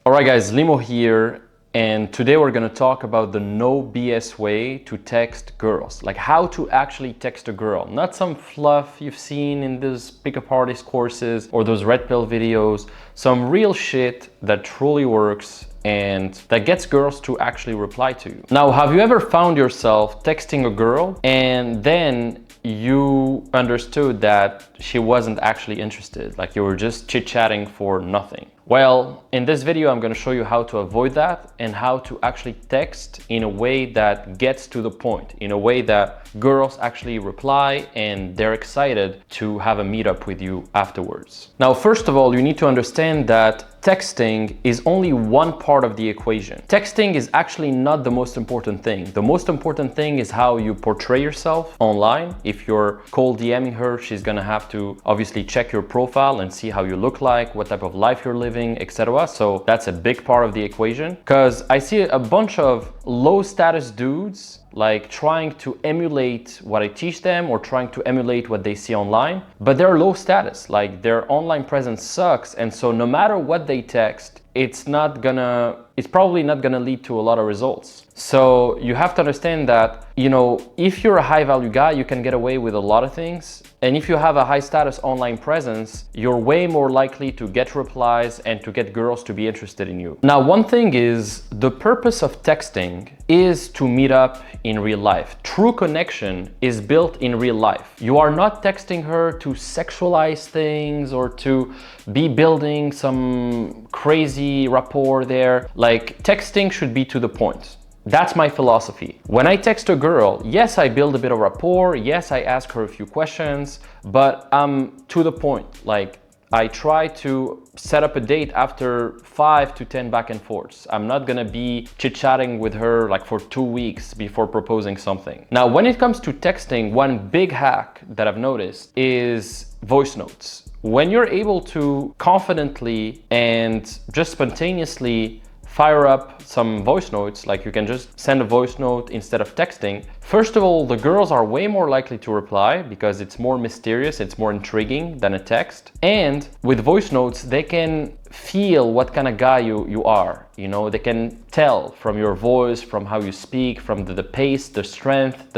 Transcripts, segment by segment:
Alright guys, Limo here, and today we're gonna talk about the no BS way to text girls. Like how to actually text a girl. Not some fluff you've seen in those pickup artist courses or those red pill videos. Some real shit that truly works and that gets girls to actually reply to you. Now, have you ever found yourself texting a girl and then you understood that she wasn't actually interested, like you were just chit-chatting for nothing? Well, in this video, I'm going to show you how to avoid that and how to actually text in a way that gets to the point, in a way that girls actually reply and they're excited to have a meetup with you afterwards. Now, first of all, you need to understand that texting is only one part of the equation. Texting is actually not the most important thing. The most important thing is how you portray yourself online. If you're cold DMing her, she's gonna have to obviously check your profile and see how you look like, what type of life you're living, etc. So that's a big part of the equation, because I see a bunch of low status dudes like trying to emulate what I teach them or trying to emulate what they see online, but they're low status, like their online presence sucks, and so no matter what they text, it's probably not gonna lead to a lot of results. So you have to understand that, you know, if you're a high value guy, you can get away with a lot of things. And if you have a high status online presence, you're way more likely to get replies and to get girls to be interested in you. Now, one thing is, the purpose of texting is to meet up in real life. True connection is built in real life. You are not texting her to sexualize things or to be building some crazy rapport there. Like, texting should be to the point. That's my philosophy. When I text a girl, yes, I build a bit of rapport. Yes, I ask her a few questions, but I'm to the point. Like, I try to set up a date after 5 to 10 back and forths. I'm not gonna be chit-chatting with her like for 2 weeks before proposing something. Now, when it comes to texting, one big hack that I've noticed is voice notes. When you're able to confidently and just spontaneously fire up some voice notes, like you can just send a voice note instead of texting. First of all, the girls are way more likely to reply because it's more mysterious, it's more intriguing than a text. And with voice notes, they can feel what kind of guy you are. You know, they can tell from your voice, from how you speak, from the pace, the strength,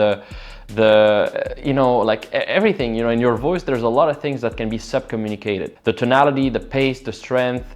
you know, like everything, you know, in your voice, there's a lot of things that can be sub-communicated. The tonality, the pace, the strength,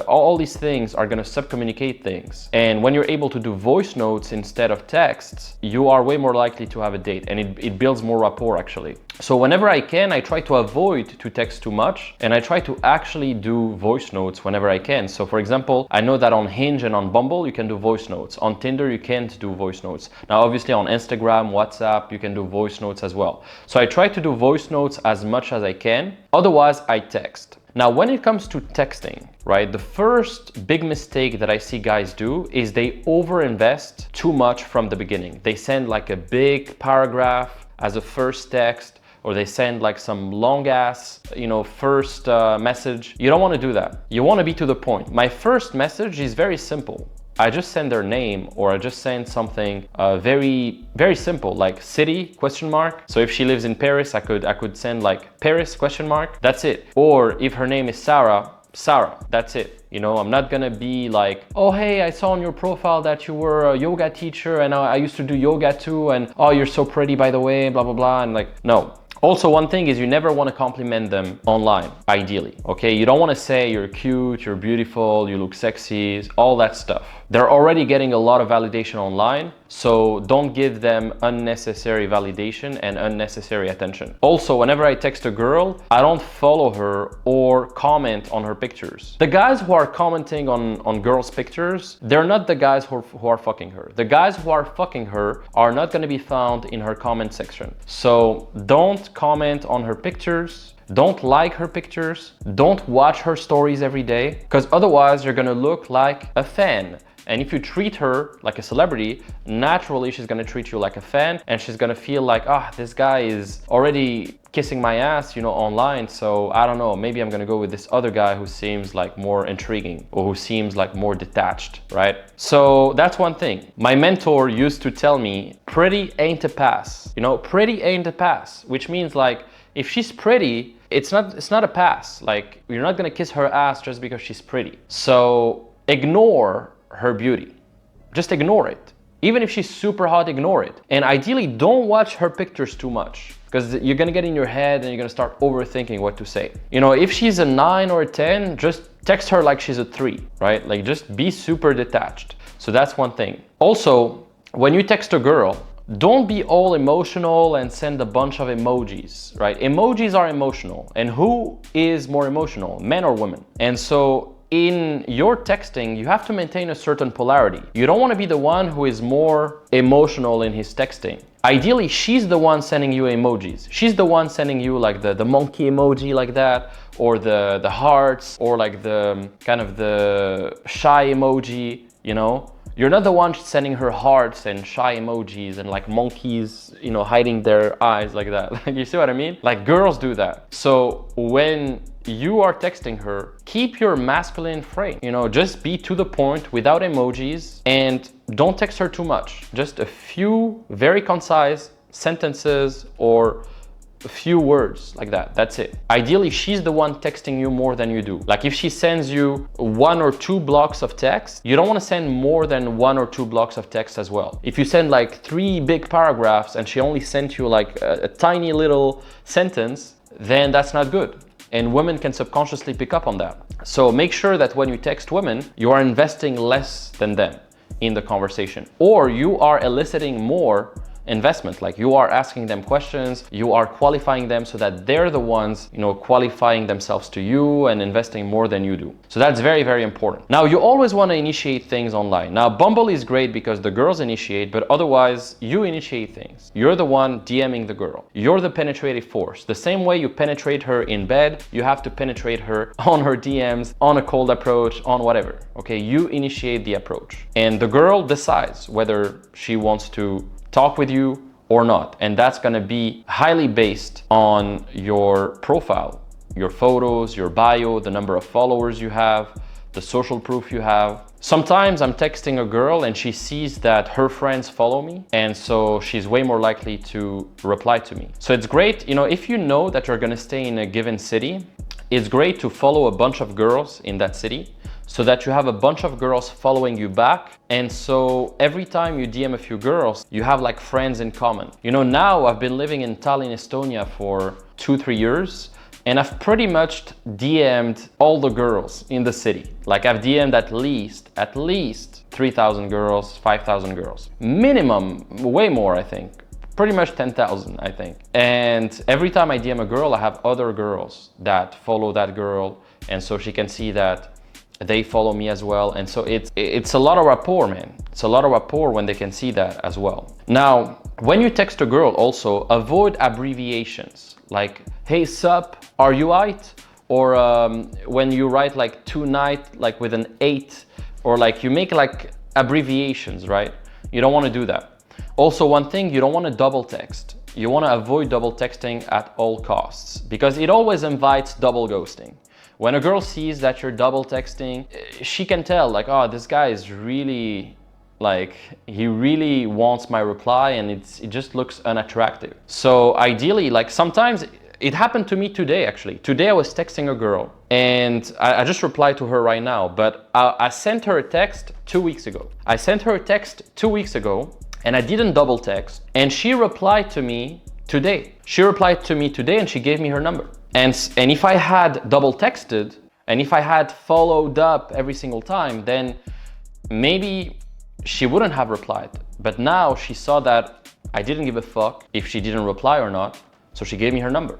all these things are gonna sub-communicate things. And when you're able to do voice notes instead of texts, you are way more likely to have a date, and it builds more rapport actually. So whenever I can, I try to avoid to text too much, and I try to actually do voice notes whenever I can. So for example, I know that on Hinge and on Bumble, you can do voice notes. On Tinder, you can't do voice notes. Now, obviously on Instagram, WhatsApp, you can do voice notes as well. So I try to do voice notes as much as I can. Otherwise, I text. Now, when it comes to texting, right, the first big mistake that I see guys do is they overinvest too much from the beginning. They send like a big paragraph as a first text, or they send like some long ass, you know, first message. You don't want to do that. You want to be to the point. My first message is very simple. I just send their name, or I just send something very, very simple, like city, question mark. So if she lives in Paris, I could send like Paris, question mark. That's it. Or if her name is Sarah, that's it. You know, I'm not gonna be like, oh, hey, I saw on your profile that you were a yoga teacher and I used to do yoga too, and oh, you're so pretty, by the way, blah, blah, blah. And like, no. Also, one thing is you never want to compliment them online, ideally, okay? You don't want to say you're cute, you're beautiful, you look sexy, all that stuff. They're already getting a lot of validation online, so don't give them unnecessary validation and unnecessary attention. Also, whenever I text a girl, I don't follow her or comment on her pictures. The guys who are commenting on girls' pictures, they're not the guys who are fucking her. The guys who are fucking her are not going to be found in her comment section. So don't comment on her pictures. Don't like her pictures. Don't watch her stories every day, because otherwise you're gonna look like a fan. And if you treat her like a celebrity, naturally she's gonna treat you like a fan, and she's gonna feel like, ah, this guy is already kissing my ass, you know, online. So I don't know, maybe I'm gonna go with this other guy who seems like more intriguing or who seems like more detached, right? So that's one thing. My mentor used to tell me, pretty ain't a pass, you know, pretty ain't a pass, which means like, if she's pretty, it's not a pass. Like, you're not gonna kiss her ass just because she's pretty. So ignore her beauty. Just ignore it. Even if she's super hot, ignore it. And ideally, don't watch her pictures too much, because you're gonna get in your head and you're gonna start overthinking what to say. You know, if she's a 9 or a 10, just text her like she's a 3, right? Like, just be super detached. So that's one thing. Also, when you text a girl, don't be all emotional and send a bunch of emojis, right? Emojis are emotional. And who is more emotional, men or women? And so in your texting, you have to maintain a certain polarity. You don't want to be the one who is more emotional in his texting. Ideally, she's the one sending you emojis. She's the one sending you like the monkey emoji like that, or the hearts, or like the kind of the shy emoji, you know? You're not the one sending her hearts and shy emojis and like monkeys, you know, hiding their eyes like that. Like, you see what I mean? Like, girls do that. So when you are texting her, keep your masculine frame, you know, just be to the point without emojis, and don't text her too much. Just a few very concise sentences or a few words like that. That's it. Ideally, she's the one texting you more than you do. Like, if she sends you 1 or 2 blocks of text, you don't want to send more than 1 or 2 blocks of text as well. If you send like 3 big paragraphs and she only sent you like a tiny little sentence, then that's not good. And women can subconsciously pick up on that. So make sure that when you text women, you are investing less than them in the conversation, or you are eliciting more investment. Like, you are asking them questions, you are qualifying them so that they're the ones, you know, qualifying themselves to you and investing more than you do. So that's very, very important. Now, you always want to initiate things online. Now, Bumble is great because the girls initiate, but otherwise you initiate things. You're the one DMing the girl. You're the penetrative force. The same way you penetrate her in bed, you have to penetrate her on her DMs, on a cold approach, on whatever. Okay, you initiate the approach. And the girl decides whether she wants to talk with you or not. And that's gonna be highly based on your profile, your photos, your bio, the number of followers you have, the social proof you have. Sometimes I'm texting a girl and she sees that her friends follow me, and so she's way more likely to reply to me. So it's great, you know, if you know that you're gonna stay in a given city, it's great to follow a bunch of girls in that city, so that you have a bunch of girls following you back. And so every time you DM a few girls, you have like friends in common. You know, now I've been living in Tallinn, Estonia for 2-3 years, and I've pretty much DM'd all the girls in the city. Like, I've DM'd at least 3,000 girls, 5,000 girls. Minimum, way more, I think. Pretty much 10,000, I think. And every time I DM a girl, I have other girls that follow that girl, and so she can see that they follow me as well. And so it's a lot of rapport, man. It's a lot of rapport when they can see that as well. Now, when you text a girl, also avoid abbreviations like, hey, sup, are you aight? Or when you write like tonight, like with an 8, or like you make like abbreviations, right? You don't want to do that. Also, one thing, you don't want to double text. You want to avoid double texting at all costs, because it always invites double ghosting. When a girl sees that you're double texting, she can tell like, oh, this guy is really, like, he really wants my reply, and it just looks unattractive. So ideally, like, sometimes it happened to me today, actually. Today I was texting a girl, and I just replied to her right now, but I sent her a text 2 weeks ago. I sent her a text 2 weeks ago, and I didn't double text, and she replied to me today. She replied to me today, and she gave me her number. And if I had double texted, and if I had followed up every single time, then maybe she wouldn't have replied. But now she saw that I didn't give a fuck if she didn't reply or not, so she gave me her number.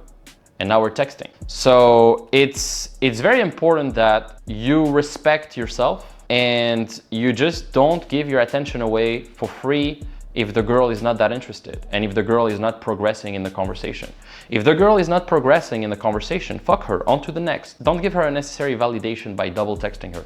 And now we're texting. So it's very important that you respect yourself, and you just don't give your attention away for free if the girl is not that interested, and if the girl is not progressing in the conversation. If the girl is not progressing in the conversation, fuck her, on to the next. Don't give her unnecessary validation by double texting her.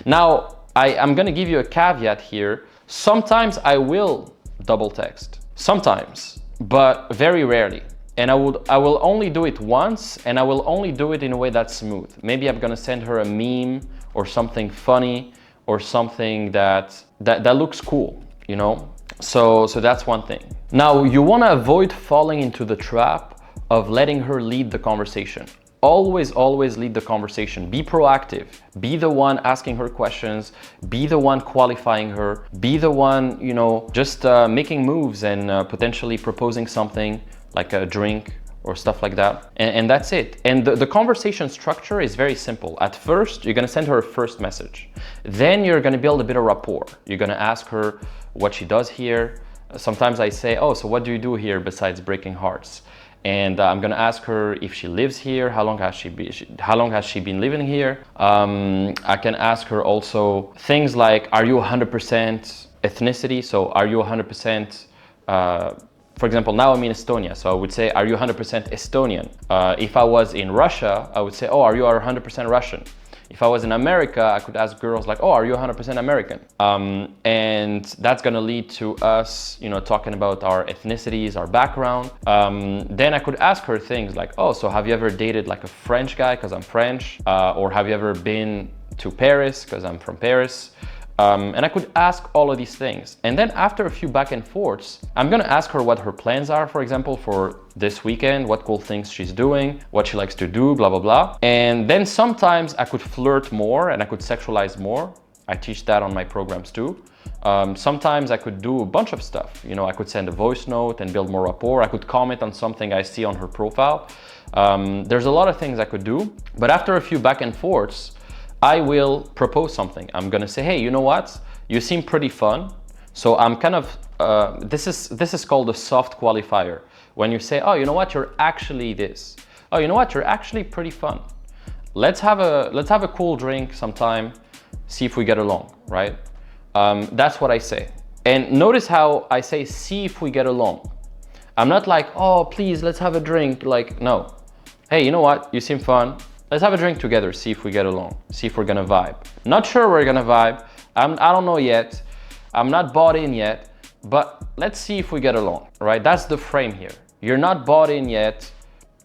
Now, I'm gonna give you a caveat here. Sometimes I will double text, sometimes, but very rarely. And I will only do it once, and I will only do it in a way that's smooth. Maybe I'm gonna send her a meme or something funny, or something that looks cool, you know? So that's one thing. Now, you want to avoid falling into the trap of letting her lead the conversation. Always lead the conversation. Be proactive. Be the one asking her questions. Be the one qualifying her. Be the one, you know, just making moves and potentially proposing something like a drink or stuff like that. And that's it. And the conversation structure is very simple. At first, you're gonna send her a first message. Then you're gonna build a bit of rapport. You're gonna ask her what she does here. Sometimes I say, oh, so what do you do here besides breaking hearts? And I'm gonna ask her if she lives here, how long has she been living here? I can ask her also things like, are you 100% ethnicity? So are you 100%, for example, now I'm in Estonia, so I would say, are you 100% Estonian? If I was in Russia, I would say, oh, are you 100% Russian? If I was in America, I could ask girls like, oh, are you 100% American? And that's gonna lead to us, you know, talking about our ethnicities, our background. Then I could ask her things like, oh, so have you ever dated like a French guy, because I'm French? Or have you ever been to Paris, because I'm from Paris? And I could ask all of these things. And then after a few back and forths, I'm gonna ask her what her plans are, for example, for this weekend, what cool things she's doing, what she likes to do, blah, blah, blah. And then sometimes I could flirt more and I could sexualize more. I teach that on my programs too. Sometimes I could do a bunch of stuff. You know, I could send a voice note and build more rapport. I could comment on something I see on her profile. There's a lot of things I could do, but after a few back and forths, I will propose something. I'm gonna say, hey, you know what? You seem pretty fun. So I'm kind of, this is called a soft qualifier. When you say, oh, you know what? You're actually this. Oh, you know what? You're actually pretty fun. Let's have a cool drink sometime. See if we get along, right? That's what I say. And notice how I say, see if we get along. I'm not like, oh, please, let's have a drink. Like, no. Hey, you know what? You seem fun. Let's have a drink together, see if we get along, see if we're gonna vibe. Not sure we're gonna vibe, I don't know yet, I'm not bought in yet, but let's see if we get along, right? That's the frame here. You're not bought in yet,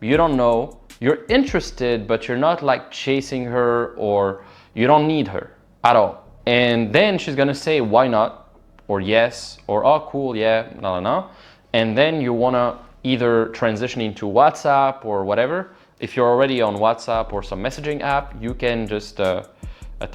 you don't know, you're interested, but you're not like chasing her or you don't need her at all. And then she's gonna say, why not? Or yes, or oh, cool, yeah, no. And then you wanna either transition into WhatsApp or whatever. If you're already on WhatsApp or some messaging app, you can just,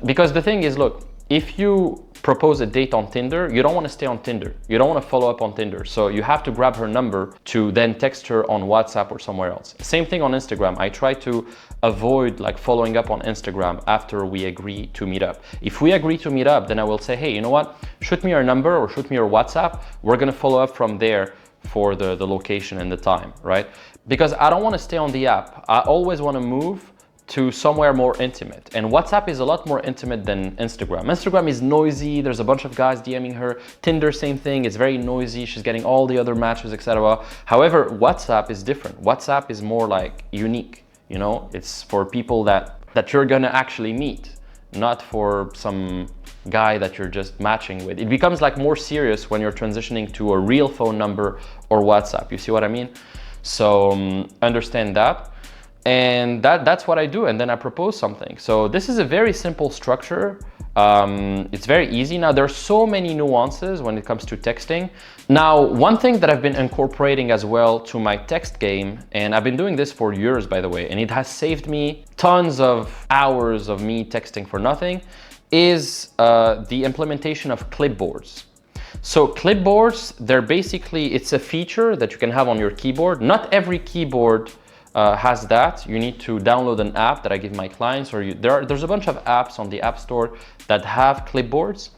because the thing is, look, if you propose a date on Tinder, you don't want to stay on Tinder. You don't want to follow up on Tinder. So you have to grab her number to then text her on WhatsApp or somewhere else. Same thing on Instagram. I try to avoid like following up on Instagram after we agree to meet up. If we agree to meet up, then I will say, hey, you know what? Shoot me your number or shoot me your WhatsApp. We're going to follow up from there for the location and the time, right? Because I don't want to stay on the app. I always want to move to somewhere more intimate. And WhatsApp is a lot more intimate than Instagram. Instagram is noisy. There's a bunch of guys DMing her. Tinder, same thing. It's very noisy. She's getting all the other matches, etc. However, WhatsApp is different. WhatsApp is more like unique. You know, it's for people that you're gonna actually meet, not for some guy that you're just matching with. It becomes like more serious when you're transitioning to a real phone number or WhatsApp. You see what I mean? So understand that. And that's what I do. And then I propose something. So this is a very simple structure. It's very easy. Now, there are so many nuances when it comes to texting. Now, one thing that I've been incorporating as well to my text game, and I've been doing this for years, by the way, and it has saved me tons of hours of me texting for nothing, is the implementation of clipboards. So clipboards, it's a feature that you can have on your keyboard. Not every keyboard has that. You need to download an app that I give my clients, or there's a bunch of apps on the App Store that have clipboards.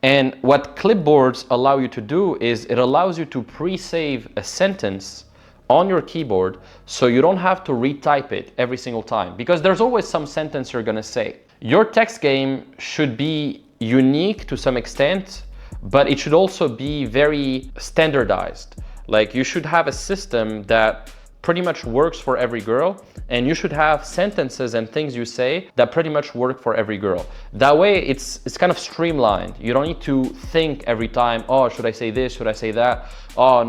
And what clipboards allow you to do is it allows you to pre-save a sentence on your keyboard so you don't have to retype it every single time, because there's always some sentence you're gonna say. Your text game should be unique to some extent, but it should also be very standardized. Like, you should have a system that pretty much works for every girl, and you should have sentences and things you say that pretty much work for every girl. That way it's kind of streamlined. You don't need to think every time, oh, should I say this, should I say that, oh,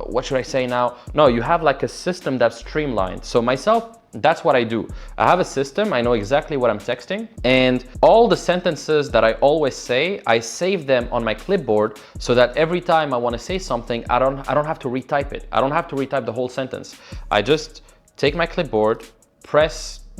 what should I say now? No, you have like a system that's streamlined. So myself, that's what I do. I have a system, I know exactly what I'm texting, and all the sentences that I always say, I save them on my clipboard so that every time I want to say something, I don't have to retype it. I don't have to retype the whole sentence. I just take my clipboard,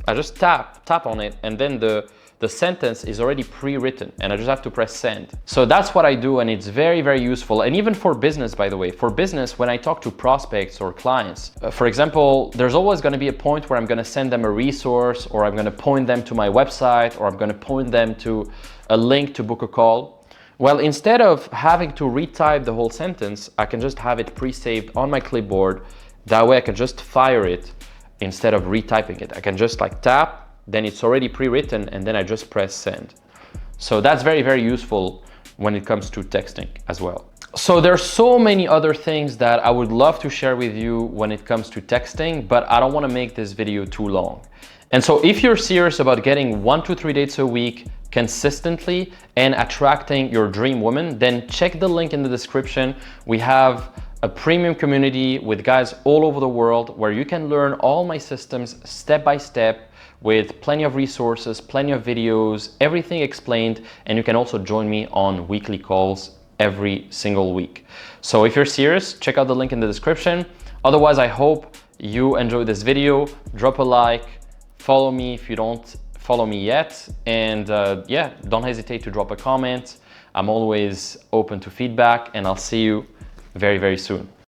I just tap on it, and then the sentence is already pre-written and I just have to press send. So that's what I do, and it's very, very useful. And even for business, by the way, for business, when I talk to prospects or clients, for example, there's always going to be a point where I'm going to send them a resource, or I'm going to point them to my website, or I'm going to point them to a link to book a call. Well, instead of having to retype the whole sentence, I can just have it pre-saved on my clipboard. That way I can just fire it instead of retyping it. I can just like tap, then it's already pre-written, and then I just press send. So that's very, very useful when it comes to texting as well. So there's so many other things that I would love to share with you when it comes to texting, but I don't want to make this video too long. And so if you're serious about getting 1 to 3 dates a week consistently and attracting your dream woman, then check the link in the description. We have a premium community with guys all over the world where you can learn all my systems step by step, with plenty of resources, plenty of videos, everything explained, and you can also join me on weekly calls every single week. So if you're serious, check out the link in the description. Otherwise, I hope you enjoyed this video. Drop a like, follow me if you don't follow me yet, and yeah, don't hesitate to drop a comment. I'm always open to feedback, and I'll see you very, very soon.